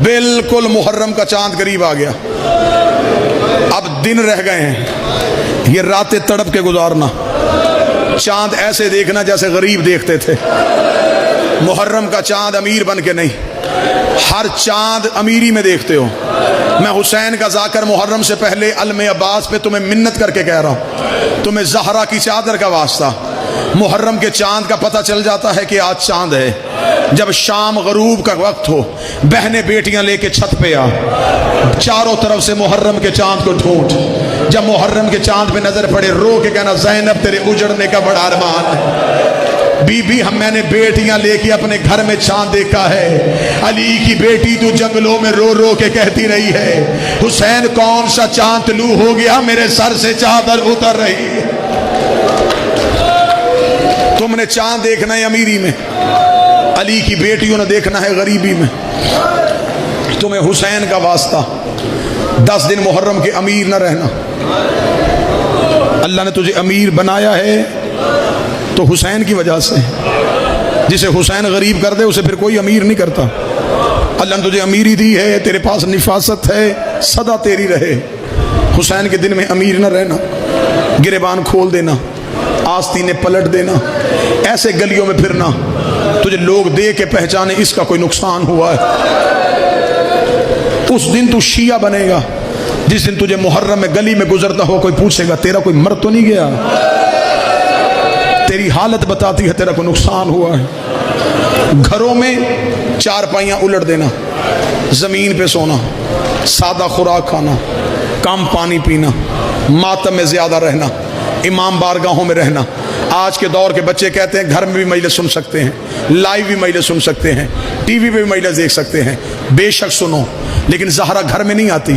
بالکل محرم کا چاند قریب آ گیا، اب دن رہ گئے ہیں، یہ راتیں تڑپ کے گزارنا، چاند ایسے دیکھنا جیسے غریب دیکھتے تھے، محرم کا چاند امیر بن کے نہیں، ہر چاند امیری میں دیکھتے ہو۔ میں حسین کا ذاکر محرم سے پہلے علم عباس پہ تمہیں منت کر کے کہہ رہا ہوں، تمہیں زہرا کی چادر کا واسطہ، محرم کے چاند کا پتہ چل جاتا ہے کہ آج چاند ہے۔ جب شام غروب کا وقت ہو، بہنیں بیٹیاں لے کے چھت پہ آ، چاروں طرف سے محرم کے چاند کو ڈھونڈ، جب محرم کے چاند پہ نظر پڑے رو کے کہنا زینب تیرے اجڑنے کا بڑا ارمان ہے، بی بی ہم میں نے بیٹیاں لے کے اپنے گھر میں چاند دیکھا ہے، علی کی بیٹی تو جنگلوں میں رو رو کے کہتی رہی ہے حسین کون سا چاند طلوع ہو گیا میرے سر سے چادر اتر رہی ہے۔ تم نے چاند دیکھنا ہے امیری میں، علی کی بیٹیوں نے دیکھنا ہے غریبی میں۔ تمہیں حسین کا واسطہ 10 دن محرم کے امیر نہ رہنا، اللہ نے تجھے امیر بنایا ہے تو حسین کی وجہ سے، جسے حسین غریب کر دے اسے پھر کوئی امیر نہیں کرتا۔ اللہ نے تجھے امیری دی ہے، تیرے پاس نفاست ہے، صدا تیری رہے۔ حسین کے دن میں امیر نہ رہنا، گریبان کھول دینا، آستینے پلٹ دینا، ایسے گلیوں میں پھرنا تجھے لوگ دیکھ کے پہچانے اس کا کوئی نقصان ہوا ہے۔ اس دن تو شیعہ بنے گا جس دن تجھے محرم میں گلی میں گزرتا ہو کوئی پوچھے گا تیرا کوئی مر تو نہیں گیا، تیری حالت بتاتی ہے تیرا کوئی نقصان ہوا ہے۔ گھروں میں چارپائیاں الٹ دینا، زمین پہ سونا، سادہ خوراک کھانا، کم پانی پینا، ماتم میں زیادہ رہنا، امام بارگاہوں میں رہنا۔ آج کے دور کے بچے کہتے ہیں گھر میں بھی مجلس سن سکتے ہیں، لائیو بھی مجلس سن سکتے ہیں، ٹی وی پہ بھی مجلس دیکھ سکتے ہیں، بے شک سنو، لیکن زہرا گھر میں نہیں آتی۔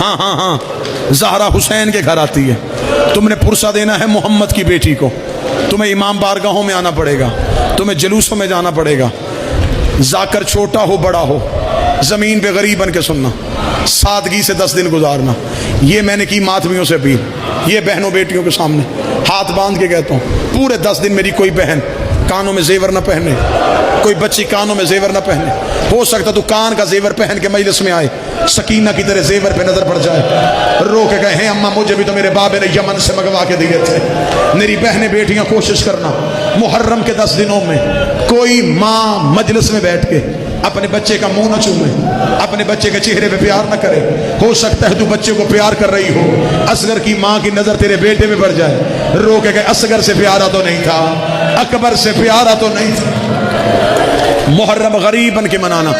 ہاں زہرا حسین کے گھر آتی ہے۔ تم نے پرسہ دینا ہے محمد کی بیٹی کو، تمہیں امام بارگاہوں میں آنا پڑے گا، تمہیں جلوسوں میں جانا پڑے گا، ذاکر چھوٹا ہو بڑا ہو، زمین پہ غریب بن کے سننا، سادگی سے 10 دن گزارنا۔ یہ میں نے کی ماتمیوں سے اپیل، یہ بہنوں بیٹیوں کے سامنے ہاتھ باندھ کے کہتا ہوں، پورے 10 دن میری کوئی بہن کانوں میں زیور نہ پہنے، کوئی بچی کانوں میں زیور نہ پہنے۔ ہو سکتا تو کان کا زیور پہن کے مجلس میں آئے، سکینہ کی طرح زیور پہ نظر پڑ جائے، رو کے کہے اماں مجھے بھی تو میرے بابے نے یمن سے منگوا کے دیے تھے۔ میری بہنیں بیٹیاں کوشش کرنا محرم کے 10 دنوں میں کوئی ماں مجلس میں بیٹھ کے اپنے بچے کا منہ نہ چومے، اپنے بچے کے چہرے پہ پیار نہ کرے۔ ہو سکتا ہے تو بچے کو پیار کر رہی ہو، اصغر کی ماں کی نظر تیرے بیٹے میں پڑ جائے، رو کے کہے اصغر سے پیارا تو نہیں تھا، اکبر سے پیارا تو نہیں تھا۔ محرم غریب بن کے منانا۔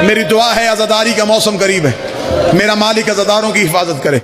میری دعا ہے عزاداری کا موسم قریب ہے، میرا مالک عزاداروں کی حفاظت کرے۔